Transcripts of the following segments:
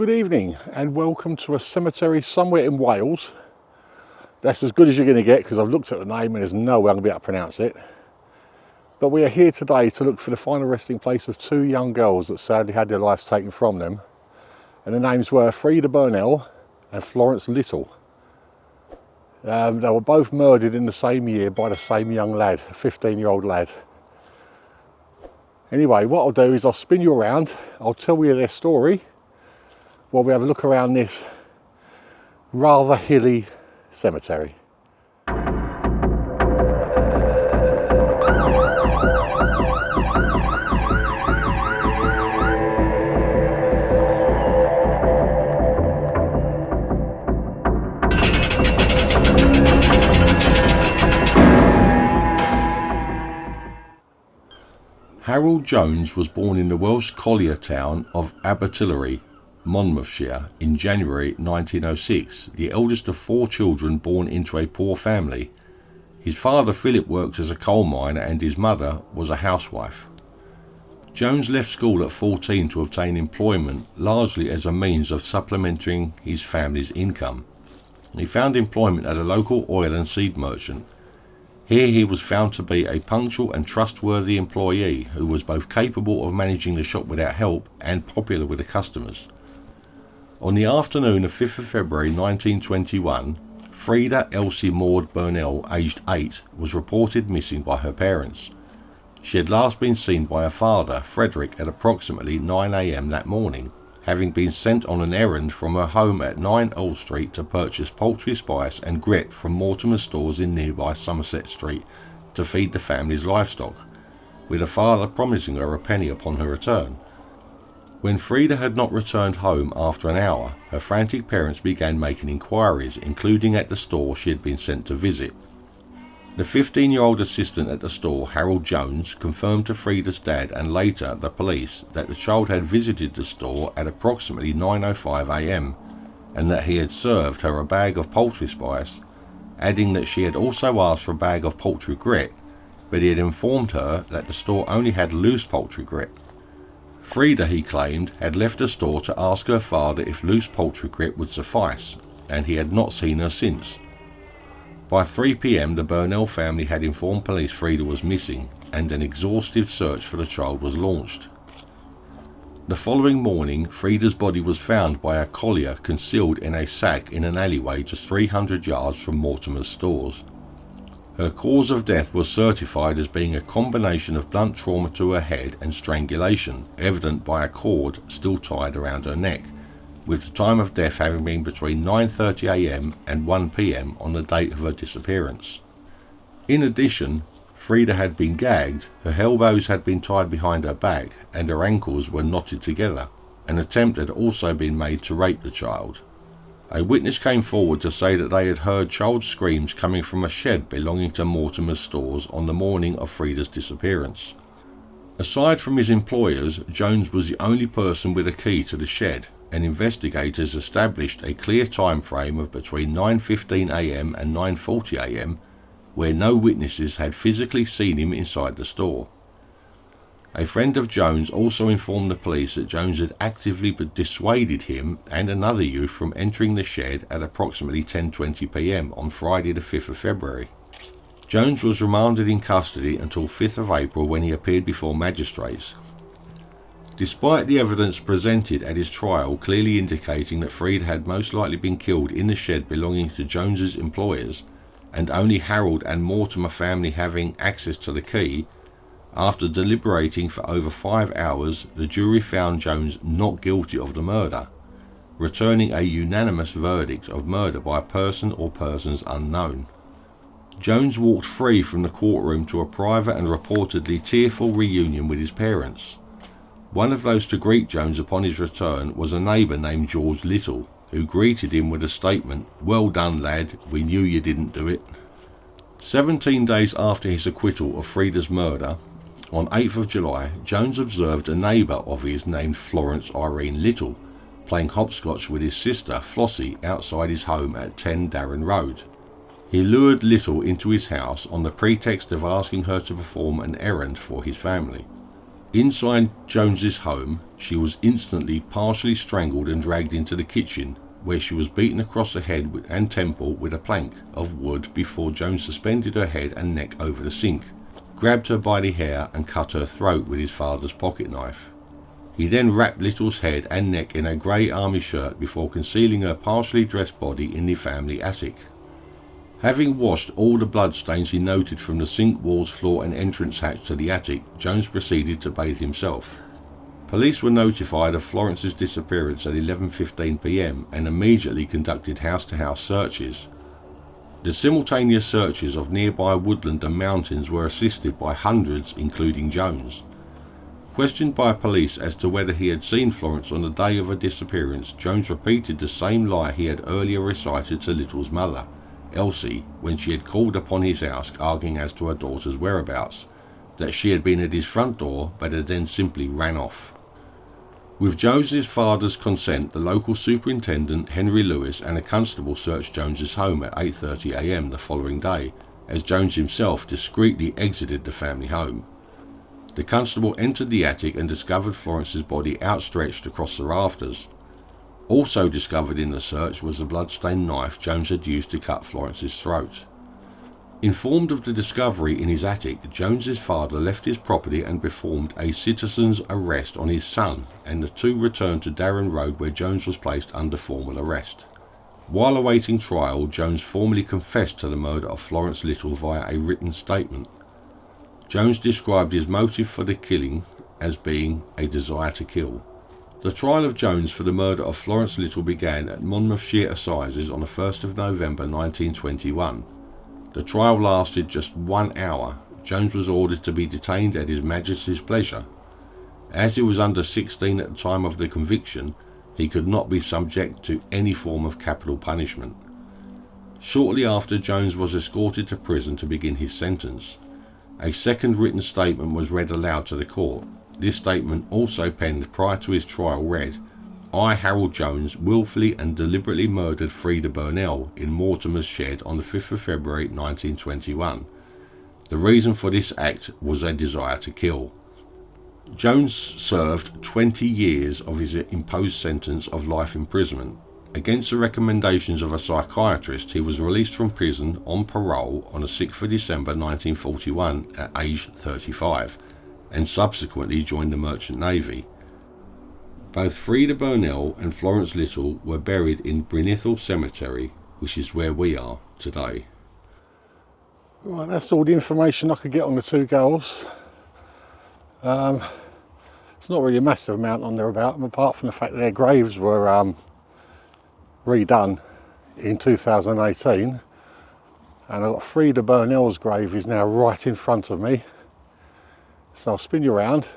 Good evening and welcome to a cemetery somewhere in Wales. That's as good as you're going to get because I've looked at the name and there's no way I'm going to be able to pronounce it. But we are here today to look for the final resting place of two young girls that sadly had their lives taken from them. And the names were Freda Burnell and Florence Little. They were both murdered in the same year by the same young lad, a 15-year-old lad. Anyway, what I'll do is I'll spin you around, I'll tell you their story while we have a look around this rather hilly cemetery. Harold Jones was born in the Welsh collier town of Abertillery, Monmouthshire, in January 1906, the eldest of four children born into a poor family. His father Philip worked as a coal miner and his mother was a housewife. Jones left school at 14 to obtain employment, largely as a means of supplementing his family's income. He found employment at a local oil and seed merchant. Here he was found to be a punctual and trustworthy employee who was both capable of managing the shop without help and popular with the customers. On the afternoon of 5th of February 1921, Freda Elsie Maud Burnell, aged 8, was reported missing by her parents. She had last been seen by her father, Frederick, at approximately 9 a.m. that morning, having been sent on an errand from her home at 9 Old Street to purchase poultry spice and grit from Mortimer's stores in nearby Somerset Street to feed the family's livestock, with her father promising her a penny upon her return. When Freda had not returned home after an hour, her frantic parents began making inquiries, including at the store she had been sent to visit. The 15-year-old assistant at the store, Harold Jones, confirmed to Freda's dad and later the police that the child had visited the store at approximately 9:05 a.m. and that he had served her a bag of poultry spice, adding that she had also asked for a bag of poultry grit, but he had informed her that the store only had loose poultry grit. Freda, he claimed, had left the store to ask her father if loose poultry grit would suffice, and he had not seen her since. By 3 p.m. the Burnell family had informed police Freda was missing, and an exhaustive search for the child was launched. The following morning, Freda's body was found by a collier concealed in a sack in an alleyway just 300 yards from Mortimer's stores. Her cause of death was certified as being a combination of blunt trauma to her head and strangulation, evident by a cord still tied around her neck, with the time of death having been between 9:30 a.m. and 1 p.m. on the date of her disappearance. In addition, Freda had been gagged, her elbows had been tied behind her back, and her ankles were knotted together. An attempt had also been made to rape the child. A witness came forward to say that they had heard child screams coming from a shed belonging to Mortimer's stores on the morning of Freda's disappearance. Aside from his employers, Jones was the only person with a key to the shed, and investigators established a clear time frame of between 9:15 a.m. and 9:40 a.m. where no witnesses had physically seen him inside the store. A friend of Jones also informed the police that Jones had actively dissuaded him and another youth from entering the shed at approximately 10:20 p.m. on Friday the 5th of February. Jones was remanded in custody until 5th of April when he appeared before magistrates. Despite the evidence presented at his trial clearly indicating that Freda had most likely been killed in the shed belonging to Jones's employers, and only Harold and Mortimer family having access to the key, after deliberating for over 5 hours, the jury found Jones not guilty of the murder, returning a unanimous verdict of murder by a person or persons unknown. Jones walked free from the courtroom to a private and reportedly tearful reunion with his parents. One of those to greet Jones upon his return was a neighbour named George Little, who greeted him with a statement, "Well done, lad, we knew you didn't do it." 17 days after his acquittal of Freda's murder, on 8th of July, Jones observed a neighbour of his named Florence Irene Little playing hopscotch with his sister Flossie outside his home at 10 Darren Road. He lured Little into his house on the pretext of asking her to perform an errand for his family. Inside Jones's home, she was instantly partially strangled and dragged into the kitchen, where she was beaten across the head and temple with a plank of wood before Jones suspended her head and neck over the sink, grabbed her by the hair and cut her throat with his father's pocket knife. He then wrapped Little's head and neck in a grey army shirt before concealing her partially dressed body in the family attic. Having washed all the bloodstains he noted from the sink walls, floor and entrance hatch to the attic, Jones proceeded to bathe himself. Police were notified of Florence's disappearance at 11:15 p.m. and immediately conducted house-to-house searches. The simultaneous searches of nearby woodland and mountains were assisted by hundreds, including Jones. Questioned by police as to whether he had seen Florence on the day of her disappearance, Jones repeated the same lie he had earlier recited to Little's mother, Elsie, when she had called upon his house arguing as to her daughter's whereabouts, that she had been at his front door but had then simply ran off. With Jones's father's consent, the local superintendent, Henry Lewis, and a constable searched Jones's home at 8:30 a.m. the following day, as Jones himself discreetly exited the family home. The constable entered the attic and discovered Florence's body outstretched across the rafters. Also discovered in the search was the blood-stained knife Jones had used to cut Florence's throat. Informed of the discovery in his attic, Jones's father left his property and performed a citizen's arrest on his son, and the two returned to Darren Road, where Jones was placed under formal arrest. While awaiting trial, Jones formally confessed to the murder of Florence Little via a written statement. Jones described his motive for the killing as being a desire to kill. The trial of Jones for the murder of Florence Little began at Monmouthshire Assizes on the 1st of November 1921. The trial lasted just 1 hour. Jones was ordered to be detained at His Majesty's pleasure. As he was under 16 at the time of the conviction, he could not be subject to any form of capital punishment. Shortly after, Jones was escorted to prison to begin his sentence. A second written statement was read aloud to the court. This statement, also penned prior to his trial, read, "I, Harold Jones, wilfully and deliberately murdered Freda Burnell in Mortimer's shed on the 5th of February 1921. The reason for this act was a desire to kill." Jones served 20 years of his imposed sentence of life imprisonment. Against the recommendations of a psychiatrist, he was released from prison on parole on the 6th of December 1941 at age 35, and subsequently joined the Merchant Navy. Both Freda Burnell and Florence Little were buried in Brynithel Cemetery, which is where we are today. Right, that's all the information I could get on the two girls. It's not really a massive amount on there about them, apart from the fact that their graves were redone in 2018, and I've got Freda Burnell's grave is now right in front of me, so I'll spin you around.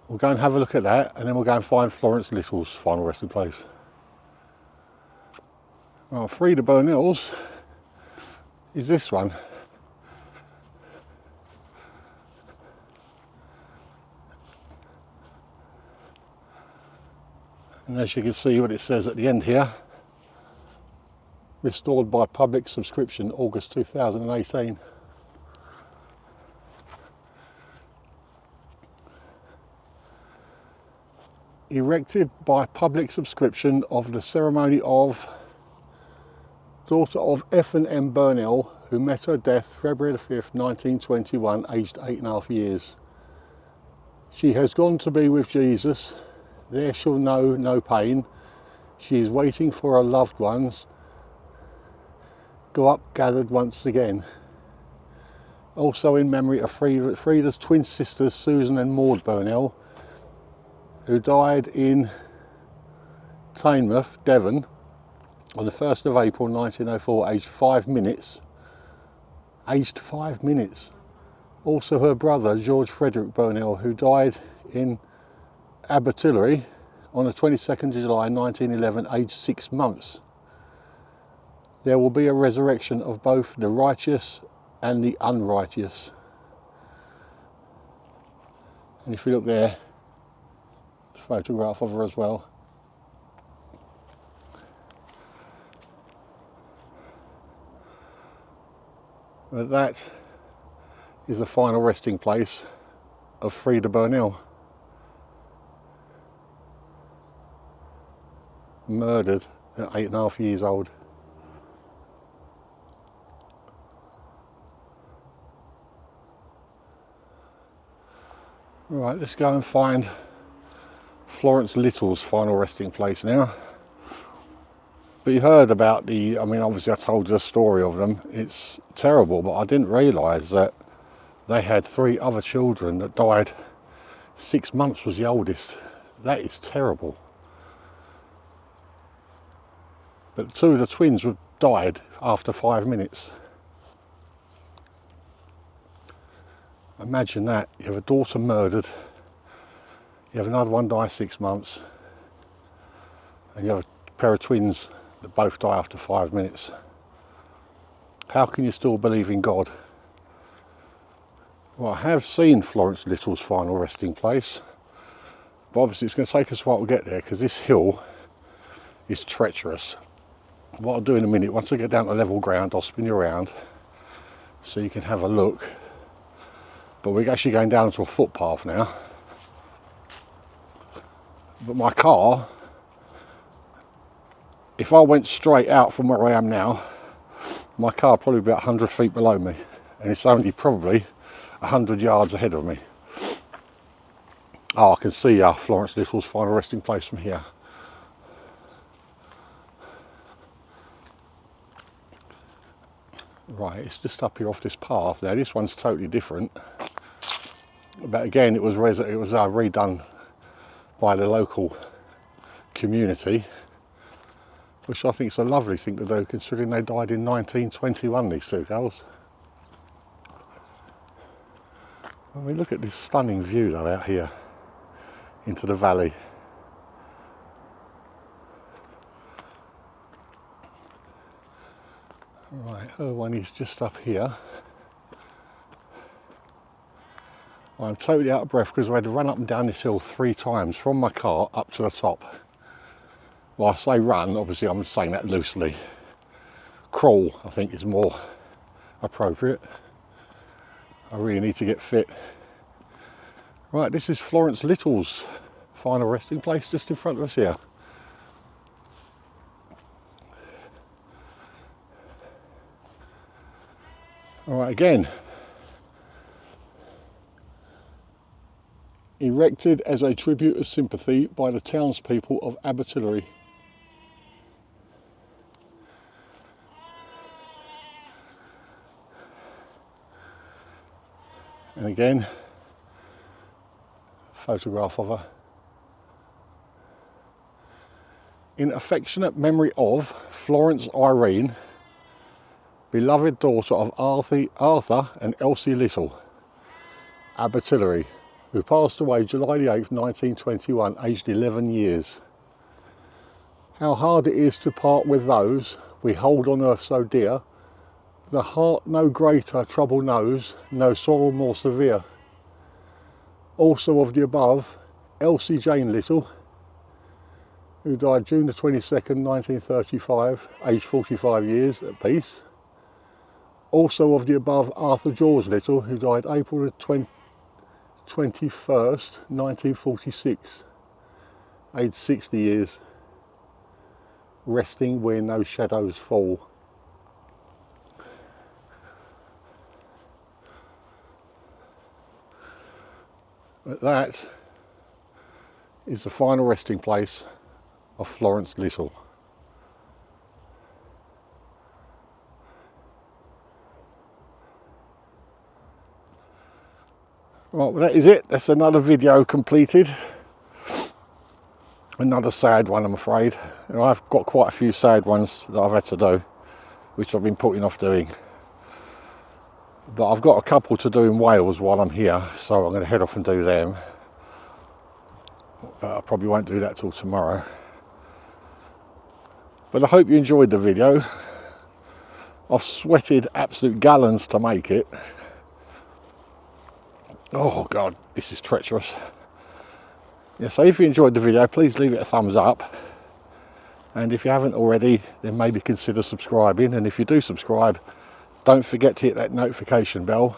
We'll go and have a look at that, and then we'll go and find Florence Little's final resting place. Well, Freda Burnell's is this one. And as you can see what it says at the end here, restored by public subscription, August 2018. Erected by public subscription of the ceremony of daughter of F and M Burnell, who met her death February the 5th, 1921, aged 8.5 years. She has gone to be with Jesus. There she'll know no pain. She is waiting for her loved ones. Go up gathered once again. Also in memory of Freda's twin sisters, Susan and Maud Burnell, who died in Teignmouth, Devon, on the 1st of April 1904, aged 5 minutes. Aged 5 minutes. Also her brother, George Frederick Burnell, who died in Abertillery on the 22nd of July 1911, aged 6 months. There will be a resurrection of both the righteous and the unrighteous. And if you look there, there's a photograph of her as well. But that is the final resting place of Freda Burnell. Murdered at 8.5 years old. Right, let's go and find Florence Little's final resting place now. But you heard about I mean, obviously I told you a story of them. It's terrible, but I didn't realise that they had 3 other children that died. 6 months was the oldest. That is terrible. But 2 of the twins died after 5 minutes. Imagine that. You have a daughter murdered, you have another one die 6 months, and you have a pair of twins that both die after 5 minutes. How can you still believe in God? Well, I have seen Florence Little's final resting place, but obviously it's going to take us a while to get there because this hill is treacherous. What I'll do in a minute, once I get down to level ground, I'll spin you around so you can have a look. But we're actually going down into a footpath now. But my car, if I went straight out from where I am now, my car would probably be about 100 feet below me, and it's only probably 100 yards ahead of me. Oh, I can see Florence Little's final resting place from here. Right, it's just up here off this path. Now this one's totally different, but again it was redone by the local community, which I think is a lovely thing to do considering they died in 1921, these 2 girls. I mean, look at this stunning view though out here into the valley. Right, her one is just up here. I'm totally out of breath because I had to run up and down this hill 3 times from my car up to the top. Well, I say run, obviously I'm saying that loosely. Crawl, I think, is more appropriate. I really need to get fit. Right, this is Florence Little's final resting place just in front of us here. All right, again, erected as a tribute of sympathy by the townspeople of Abertillery. And again, photograph of her. In affectionate memory of Florence Irene, beloved daughter of Arthur and Elsie Little, Abertillery, who passed away July the 8th, 1921, aged 11 years. How hard it is to part with those we hold on earth so dear. The heart no greater trouble knows, no sorrow more severe. Also of the above, Elsie Jane Little, who died June the 22nd, 1935, aged 45 years at peace. Also of the above, Arthur George Little, who died April the 21st, 1946, aged 60 years, resting where no shadows fall. But that is the final resting place of Florence Little. Right, well, that is it. That's another video completed. Another sad one, I'm afraid. I've got quite a few sad ones that I've had to do, which I've been putting off doing. But I've got a couple to do in Wales while I'm here, so I'm going to head off and do them. But I probably won't do that till tomorrow. But I hope you enjoyed the video. I've sweated absolute gallons to make it. Oh God, this is treacherous. Yeah, so if you enjoyed the video, please leave it a thumbs up. And if you haven't already, then maybe consider subscribing. And if you do subscribe, don't forget to hit that notification bell.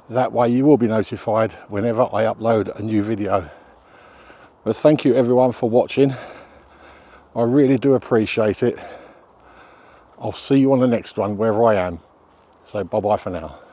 That way you will be notified whenever I upload a new video. But thank you everyone for watching. I really do appreciate it. I'll see you on the next one, wherever I am. So bye bye for now.